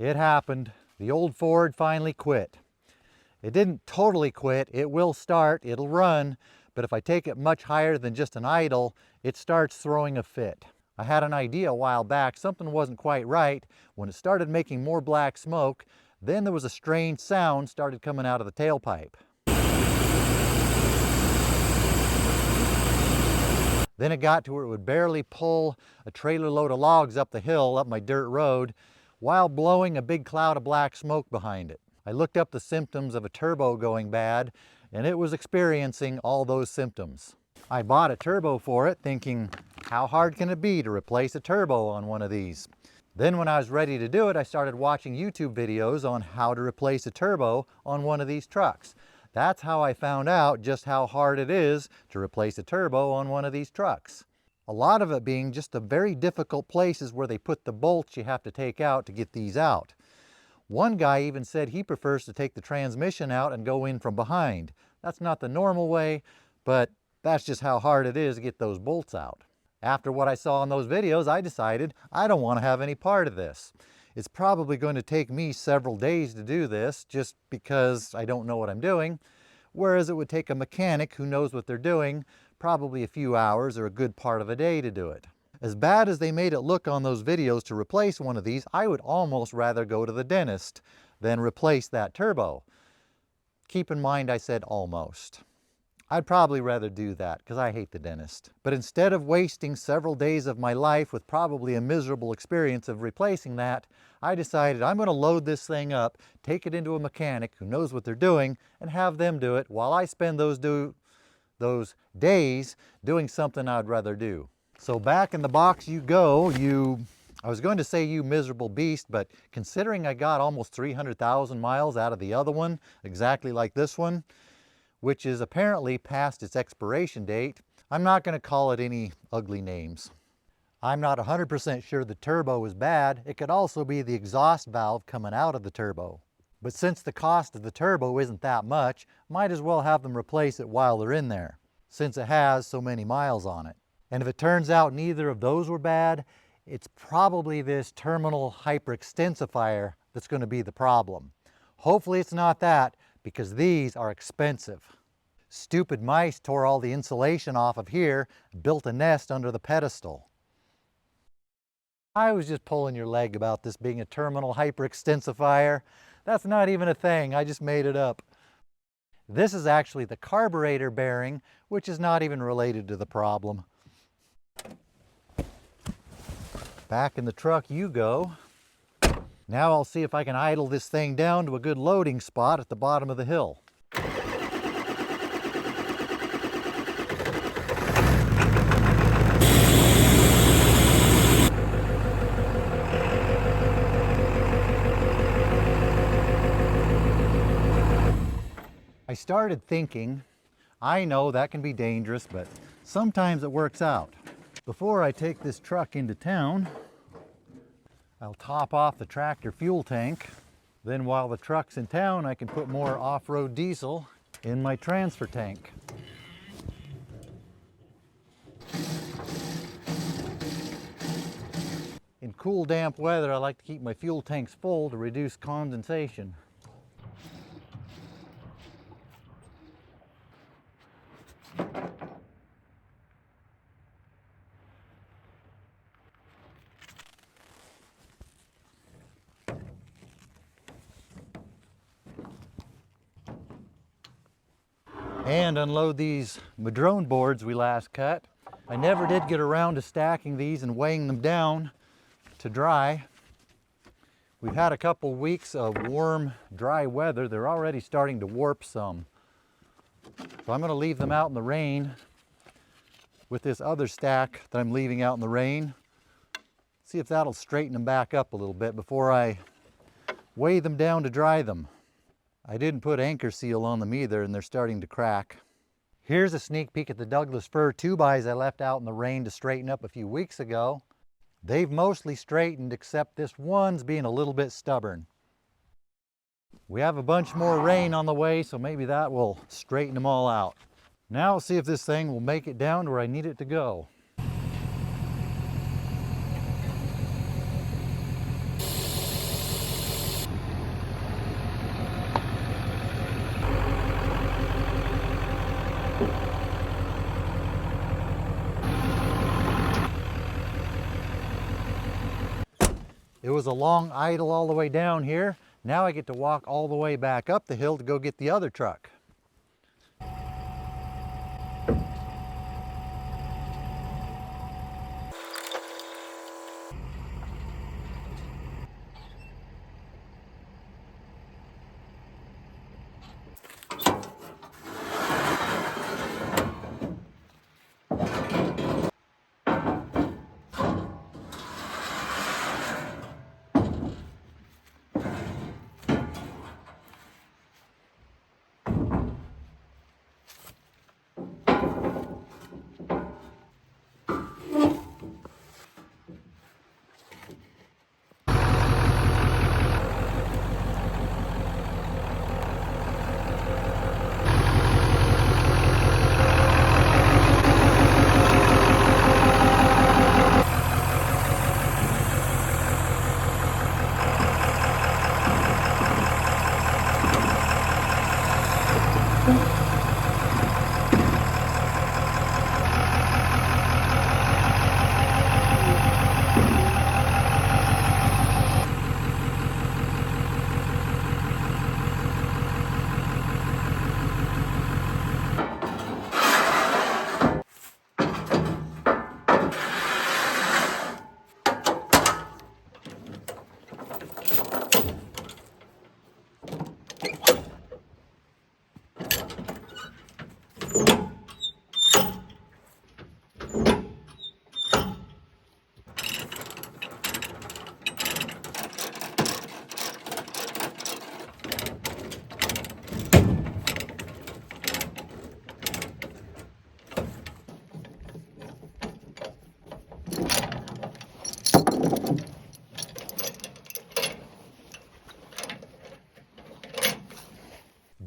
It happened. The old Ford finally quit. It didn't totally quit. It will start, it'll run, but if I take it much higher than just an idle, it starts throwing a fit. I had an idea a while back, something wasn't quite right. When it started making more black smoke, then there was a strange sound started coming out of the tailpipe. Then it got to where it would barely pull a trailer load of logs up the hill, up my dirt road, while blowing a big cloud of black smoke behind it. I looked up the symptoms of a turbo going bad, and it was experiencing all those symptoms. I bought a turbo for it, thinking, how hard can it be to replace a turbo on one of these? Then when I was ready to do it, I started watching YouTube videos on how to replace a turbo on one of these trucks. That's how I found out just how hard it is to replace a turbo on one of these trucks. A lot of it being just the very difficult places where they put the bolts you have to take out to get these out. One guy even said he prefers to take the transmission out and go in from behind. That's not the normal way, but that's just how hard it is to get those bolts out. After what I saw in those videos, I decided I don't want to have any part of this. It's probably going to take me several days to do this just because I don't know what I'm doing, whereas it would take a mechanic who knows what they're doing probably a few hours or a good part of a day to do it. As bad as they made it look on those videos to replace one of these, I would almost rather go to the dentist than replace that turbo. Keep in mind I said almost. I'd probably rather do that because I hate the dentist. But instead of wasting several days of my life with probably a miserable experience of replacing that, I decided I'm going to load this thing up, take it into a mechanic who knows what they're doing, and have them do it while I spend those days doing something I'd rather do. So back in the box you go, I was going to say you miserable beast, but considering I got almost 300,000 miles out of the other one, exactly like this one, which is apparently past its expiration date, I'm not going to call it any ugly names. I'm not 100% sure the turbo is bad. It could also be the exhaust valve coming out of the turbo. But since the cost of the turbo isn't that much, might as well have them replace it while they're in there, since it has so many miles on it. And if it turns out neither of those were bad, it's probably this terminal hyperextensifier that's going to be the problem. Hopefully it's not that, because these are expensive. Stupid mice tore all the insulation off of here, built a nest under the pedestal. I was just pulling your leg about this being a terminal hyperextensifier. That's not even a thing, I just made it up. This is actually the carburetor bearing, which is not even related to the problem. Back in the truck you go. Now I'll see if I can idle this thing down to a good loading spot at the bottom of the hill. I started thinking, I know that can be dangerous, but sometimes it works out. Before I take this truck into town, I'll top off the tractor fuel tank. Then while the truck's in town, I can put more off-road diesel in my transfer tank. In cool, damp weather, I like to keep my fuel tanks full to reduce condensation. And unload these madrone boards we last cut. I never did get around to stacking these and weighing them down to dry. We've had a couple weeks of warm, dry weather. They're already starting to warp some. So I'm going to leave them out in the rain with this other stack that I'm leaving out in the rain. See if that'll straighten them back up a little bit before I weigh them down to dry them. I didn't put anchor seal on them either, and they're starting to crack. Here's a sneak peek at the Douglas fir 2x I left out in the rain to straighten up a few weeks ago. They've mostly straightened, except this one's being a little bit stubborn. We have a bunch more rain on the way, so maybe that will straighten them all out. Now I'll see if this thing will make it down to where I need it to go. was a long idle all the way down here. Now I get to walk all the way back up the hill to go get the other truck.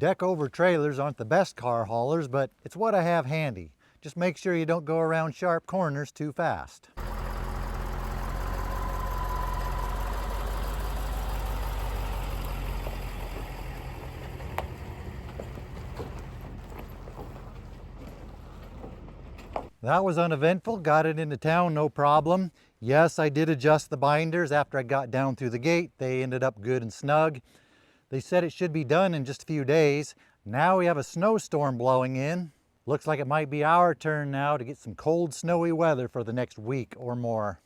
Deck over trailers aren't the best car haulers, but it's what I have handy. Just make sure you don't go around sharp corners too fast. That was uneventful, got it into town, no problem. Yes, I did adjust the binders after I got down through the gate. They ended up good and snug. They said it should be done in just a few days. Now we have a snowstorm blowing in. Looks like it might be our turn now to get some cold, snowy weather for the next week or more.